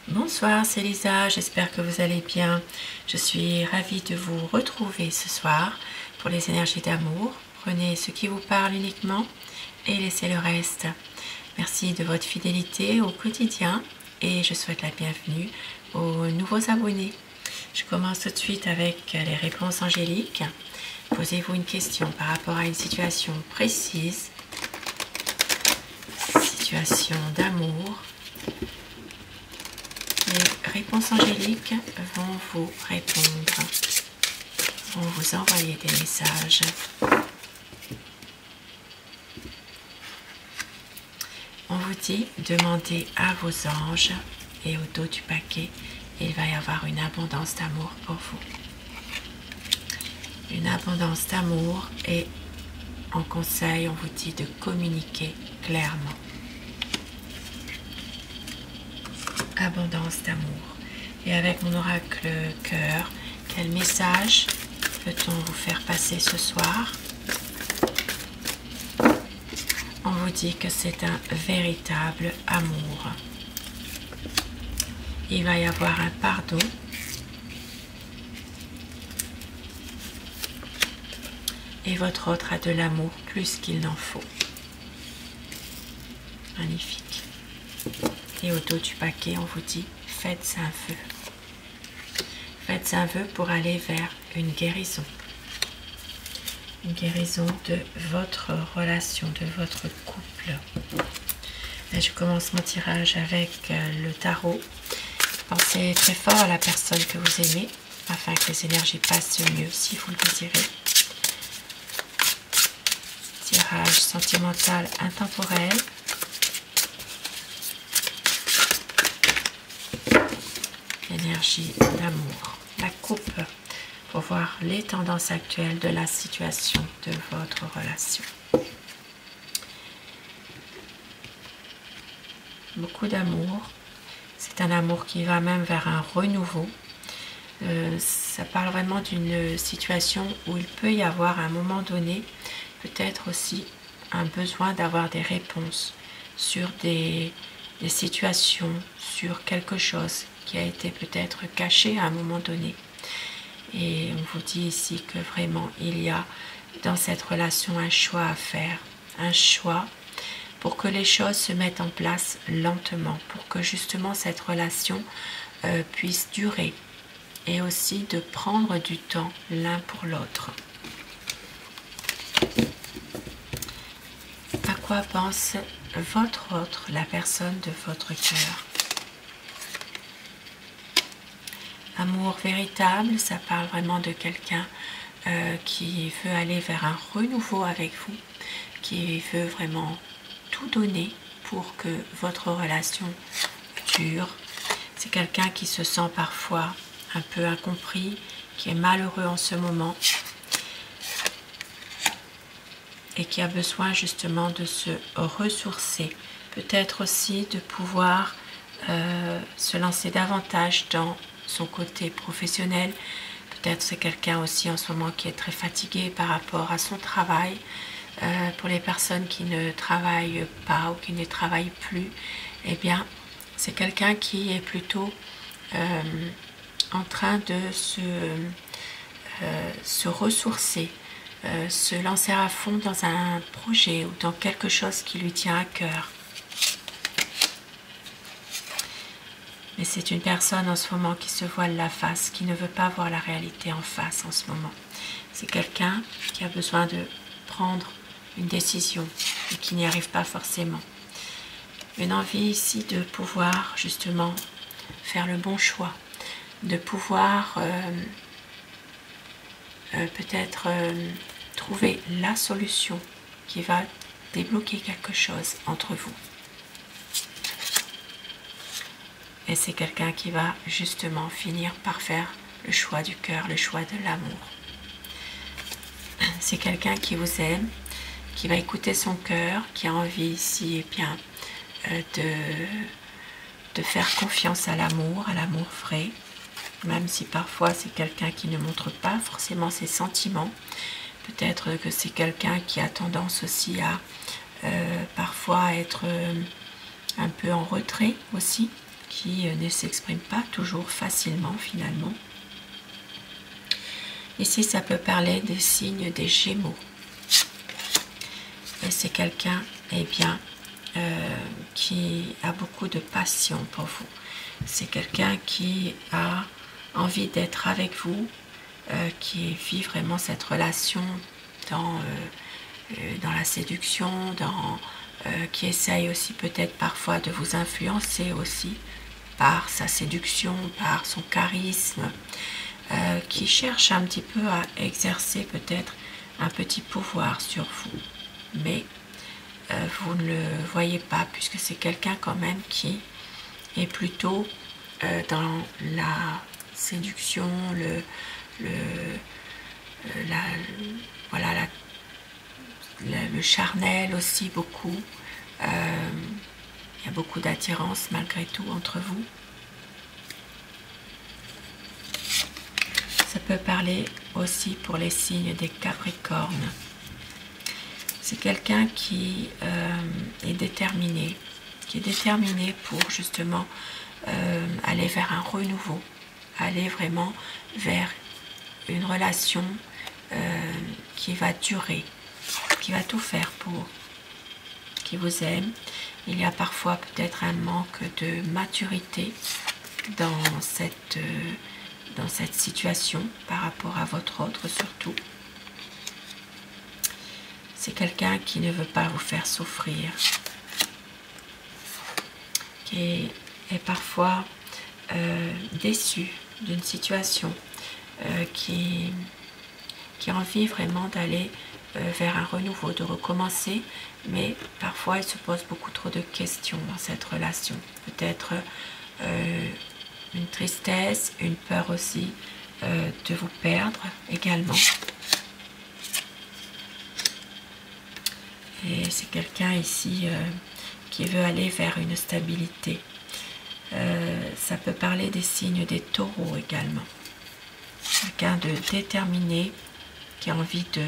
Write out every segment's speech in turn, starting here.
Bonsoir, c'est Lisa, j'espère que vous allez bien. Je suis ravie de vous retrouver ce soir pour les énergies d'amour. Prenez ce qui vous parle uniquement et laissez le reste. Merci de votre fidélité au quotidien et je souhaite la bienvenue aux nouveaux abonnés. Je commence tout de suite avec les réponses angéliques. Posez-vous une question par rapport à une situation précise, situation d'amour. Les réponses angéliques vont vous répondre, vont vous envoyer des messages. On vous dit, demandez à vos anges et au dos du paquet, il va y avoir une abondance d'amour pour vous. Une abondance d'amour et en conseil, on vous dit de communiquer clairement. Abondance d'amour. Et avec mon oracle cœur, quel message peut-on vous faire passer ce soir? On vous dit que c'est un véritable amour. Il va y avoir un pardon. Et votre autre a de l'amour plus qu'il n'en faut. Magnifique. Et au dos du paquet, on vous dit, faites un vœu. Faites un vœu pour aller vers une guérison. Une guérison de votre relation, de votre couple. Et je commence mon tirage avec le tarot. Pensez très fort à la personne que vous aimez, afin que les énergies passent mieux si vous le désirez. Tirage sentimental intemporel. Énergie d'amour. La coupe pour voir les tendances actuelles de la situation de votre relation. Beaucoup d'amour. C'est un amour qui va même vers un renouveau. Ça parle vraiment d'une situation où il peut y avoir à un moment donné peut-être aussi un besoin d'avoir des réponses sur des situations, sur quelque chose qui a été peut-être caché à un moment donné. Et on vous dit ici que vraiment il y a dans cette relation un choix à faire, un choix pour que les choses se mettent en place lentement, pour que justement cette relation puisse durer et aussi de prendre du temps l'un pour l'autre. À quoi pense votre autre, la personne de votre cœur? Amour véritable, ça parle vraiment de quelqu'un qui veut aller vers un renouveau avec vous, qui veut vraiment tout donner pour que votre relation dure. C'est quelqu'un qui se sent parfois un peu incompris, qui est malheureux en ce moment et qui a besoin justement de se ressourcer. Peut-être aussi de pouvoir se lancer davantage dans son côté professionnel. Peut-être c'est quelqu'un aussi en ce moment qui est très fatigué par rapport à son travail. Pour les personnes qui ne travaillent pas ou qui ne travaillent plus, eh bien c'est quelqu'un qui est plutôt en train de se ressourcer, se lancer à fond dans un projet ou dans quelque chose qui lui tient à cœur. Mais c'est une personne en ce moment qui se voile la face, qui ne veut pas voir la réalité en face en ce moment. C'est quelqu'un qui a besoin de prendre une décision et qui n'y arrive pas forcément. Une envie ici de pouvoir justement faire le bon choix, de pouvoir peut-être trouver la solution qui va débloquer quelque chose entre vous. Et c'est quelqu'un qui va justement finir par faire le choix du cœur, le choix de l'amour. C'est quelqu'un qui vous aime, qui va écouter son cœur, qui a envie ici bien, de faire confiance à l'amour vrai, même si parfois c'est quelqu'un qui ne montre pas forcément ses sentiments. Peut-être que c'est quelqu'un qui a tendance aussi à parfois être un peu en retrait aussi, qui ne s'exprime pas toujours facilement finalement. Ici, ça peut parler des signes des Gémeaux. Et c'est quelqu'un, eh bien, qui a beaucoup de passion pour vous. C'est quelqu'un qui a envie d'être avec vous, qui vit vraiment cette relation dans la séduction, qui essaye aussi peut-être parfois de vous influencer aussi par sa séduction, par son charisme, qui cherche un petit peu à exercer peut-être un petit pouvoir sur vous. Mais vous ne le voyez pas puisque c'est quelqu'un quand même qui est plutôt dans la séduction, le charnel aussi beaucoup. Il y a beaucoup d'attirance malgré tout entre vous. Ça peut parler aussi pour les signes des Capricornes. C'est quelqu'un qui est déterminé pour justement aller vers un renouveau, aller vraiment vers une relation qui va durer, qui va tout faire pour, qui vous aime. Il y a parfois peut-être un manque de maturité dans cette situation par rapport à votre autre surtout. C'est quelqu'un qui ne veut pas vous faire souffrir, qui est parfois déçu d'une situation, qui a envie vraiment d'aller vers un renouveau, de recommencer, mais parfois il se pose beaucoup trop de questions dans cette relation. Peut-être une tristesse, une peur aussi de vous perdre également. Et c'est quelqu'un ici qui veut aller vers une stabilité. Ça peut parler des signes des taureaux également. Quelqu'un de déterminé qui a envie de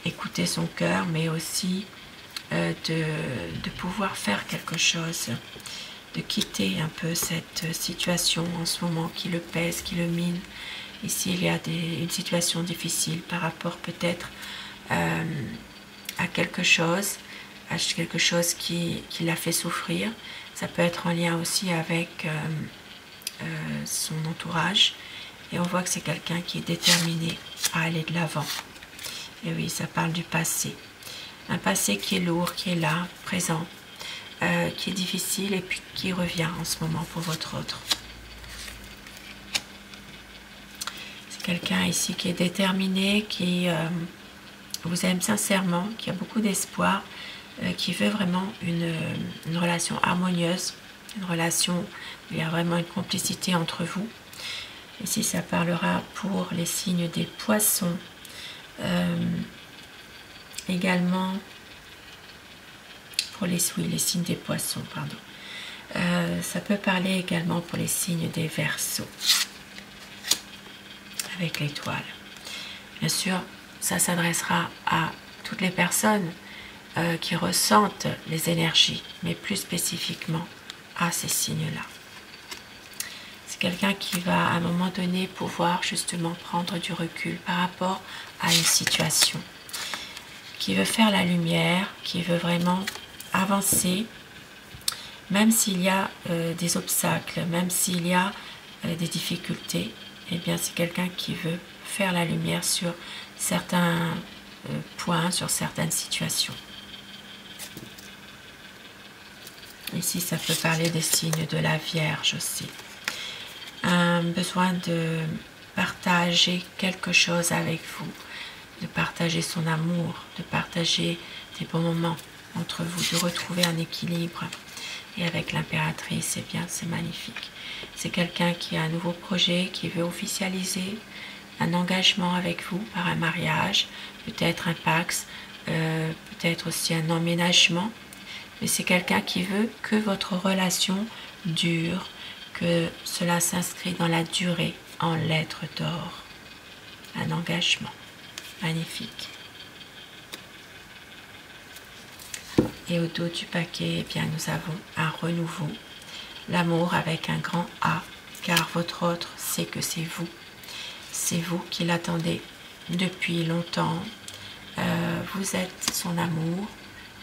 écouter son cœur, mais aussi de pouvoir faire quelque chose, de quitter un peu cette situation en ce moment qui le pèse, qui le mine. Ici, il y a une situation difficile par rapport peut-être à quelque chose qui l'a fait souffrir. Ça peut être en lien aussi avec son entourage. Et on voit que c'est quelqu'un qui est déterminé à aller de l'avant. Et oui, ça parle du passé. Un passé qui est lourd, qui est là, présent, qui est difficile et puis qui revient en ce moment pour votre autre. C'est quelqu'un ici qui est déterminé, qui vous aime sincèrement, qui a beaucoup d'espoir, qui veut vraiment une relation harmonieuse, une relation où il y a vraiment une complicité entre vous. Ici, ça parlera pour les signes des poissons. Également pour les signes des poissons, pardon. Ça peut parler également pour les signes des Verseaux avec l'étoile. Bien sûr, ça s'adressera à toutes les personnes qui ressentent les énergies, mais plus spécifiquement à ces signes-là. C'est quelqu'un qui va à un moment donné pouvoir justement prendre du recul par rapport à une situation, qui veut faire la lumière, qui veut vraiment avancer, même s'il y a des obstacles, même s'il y a des difficultés. Eh bien, c'est quelqu'un qui veut faire la lumière sur certains points, sur certaines situations. Ici, ça peut parler des signes de la Vierge aussi. Un besoin de partager quelque chose avec vous, de partager son amour, de partager des bons moments entre vous, de retrouver un équilibre. Et avec l'impératrice, eh bien, c'est magnifique. C'est quelqu'un qui a un nouveau projet, qui veut officialiser un engagement avec vous par un mariage, peut-être un pax, peut-être aussi un emménagement. Mais c'est quelqu'un qui veut que votre relation dure, que cela s'inscrit dans la durée, en lettres d'or. Un engagement magnifique. Et au dos du paquet, eh bien, nous avons un renouveau. L'amour avec un grand A, car votre autre sait que c'est vous. C'est vous qui l'attendez depuis longtemps. Vous êtes son amour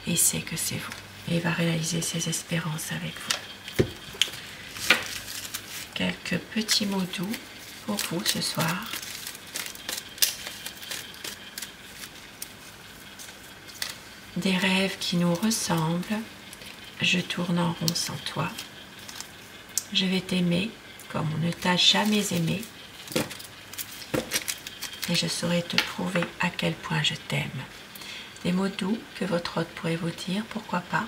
et sait que c'est vous. Et il va réaliser ses espérances avec vous. Quelques petits mots doux pour vous ce soir. Des rêves qui nous ressemblent. Je tourne en rond sans toi. Je vais t'aimer comme on ne t'a jamais aimé. Et je saurai te prouver à quel point je t'aime. Des mots doux que votre hôte pourrait vous dire, pourquoi pas,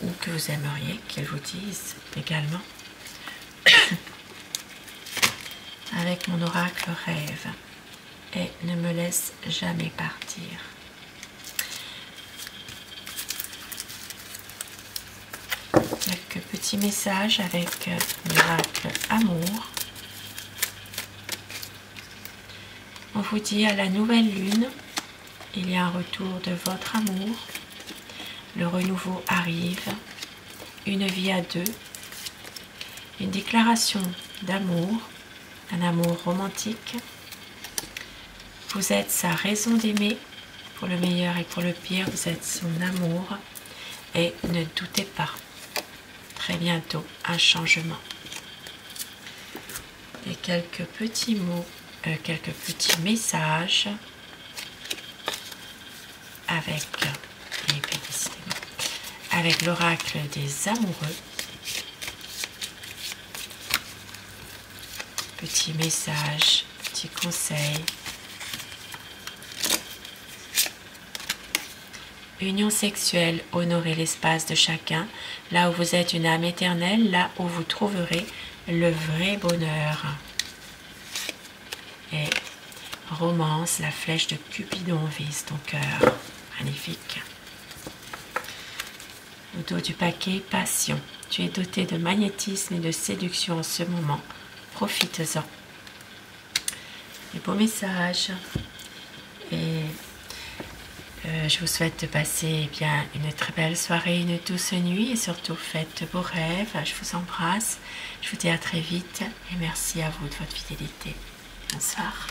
ou que vous aimeriez qu'il vous dise également. Avec mon oracle rêve, et ne me laisse jamais partir. Quelques petits messages avec l'oracle amour. On vous dit à la nouvelle lune, il y a un retour de votre amour, le renouveau arrive, une vie à deux, une déclaration d'amour, un amour romantique. Vous êtes sa raison d'aimer, pour le meilleur et pour le pire, vous êtes son amour et ne doutez pas, très bientôt un changement. Et quelques petits mots, quelques petits messages avec l'oracle des amoureux. Petits messages, petits conseils. Union sexuelle, honorez l'espace de chacun, là où vous êtes une âme éternelle, là où vous trouverez le vrai bonheur. Et romance, la flèche de Cupidon vise ton cœur. Magnifique. Au dos du paquet, passion. Tu es doté de magnétisme et de séduction en ce moment. Profites-en. Des beaux messages. Et je vous souhaite de passer bien une très belle soirée, une douce nuit et surtout faites de beaux rêves. Je vous embrasse. Je vous dis à très vite et merci à vous de votre fidélité. Bonsoir.